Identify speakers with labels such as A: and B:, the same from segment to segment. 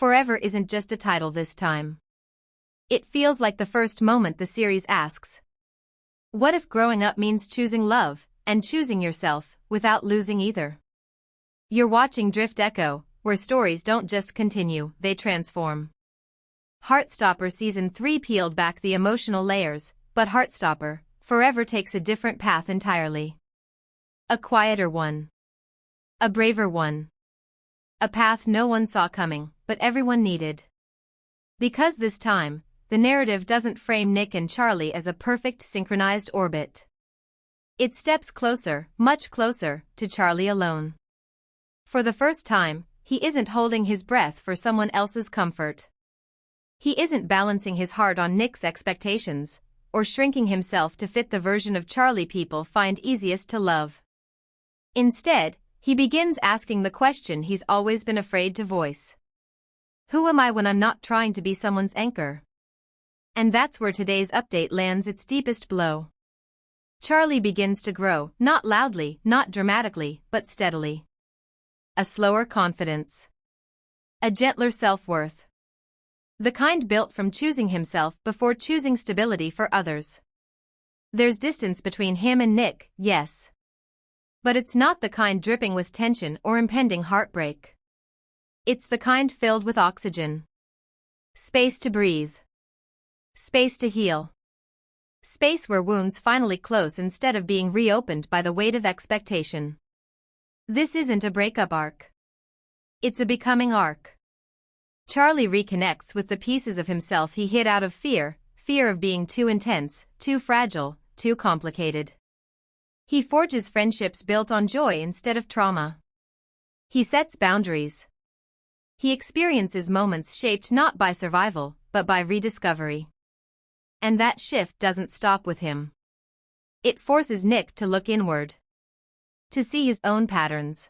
A: Forever isn't just a title this time. It feels like the first moment the series asks, what if growing up means choosing love, and choosing yourself, without losing either? You're watching DriftEcho, where stories don't just continue, they transform. HEARTSTOPPER Season 3 peeled back the emotional layers, but HEARTSTOPPER, Forever takes a different path entirely. A quieter one. A braver one. A path no one saw coming, but everyone needed. Because this time, the narrative doesn't frame Nick and Charlie as a perfect synchronized orbit. It steps closer, much closer, to Charlie alone. For the first time, he isn't holding his breath for someone else's comfort. He isn't balancing his heart on Nick's expectations, or shrinking himself to fit the version of Charlie people find easiest to love. Instead, he begins asking the question he's always been afraid to voice. Who am I when I'm not trying to be someone's anchor? And that's where today's update lands its deepest blow. Charlie begins to grow, not loudly, not dramatically, but steadily. A slower confidence. A gentler self-worth. The kind built from choosing himself before choosing stability for others. There's distance between him and Nick, yes. But it's not the kind dripping with tension or impending heartbreak. It's the kind filled with oxygen. Space to breathe. Space to heal. Space where wounds finally close instead of being reopened by the weight of expectation. This isn't a breakup arc. It's a becoming arc. Charlie reconnects with the pieces of himself he hid out of fear of being too intense, too fragile, too complicated. He forges friendships built on joy instead of trauma. He sets boundaries. He experiences moments shaped not by survival, but by rediscovery. And that shift doesn't stop with him. It forces Nick to look inward. To see his own patterns.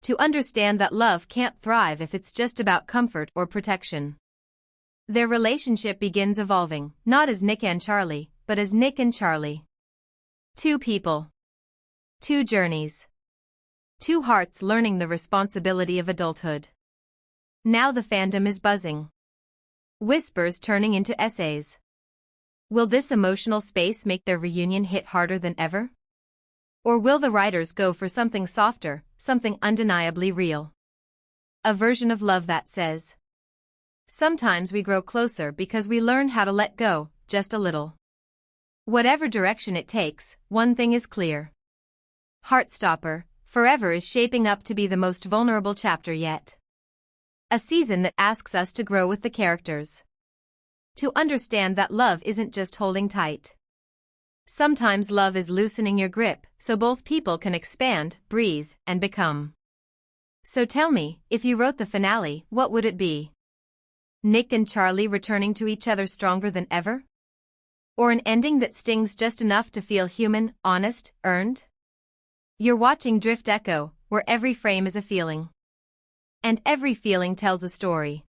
A: To understand that love can't thrive if it's just about comfort or protection. Their relationship begins evolving, not as Nick and Charlie, but as Nick and Charlie. Two people. Two journeys. Two hearts learning the responsibility of adulthood. Now the fandom is buzzing. Whispers turning into essays. Will this emotional space make their reunion hit harder than ever? Or will the writers go for something softer, something undeniably real? A version of love that says, sometimes we grow closer because we learn how to let go, just a little. Whatever direction it takes, one thing is clear. HEARTSTOPPER, Forever is shaping up to be the most vulnerable chapter yet. A season that asks us to grow with the characters. To understand that love isn't just holding tight. Sometimes love is loosening your grip so both people can expand, breathe, and become. So tell me, if you wrote the finale, what would it be? Nick and Charlie returning to each other stronger than ever? Or an ending that stings just enough to feel human, honest, earned? You're watching DriftEcho, where every frame is a feeling. And every feeling tells a story.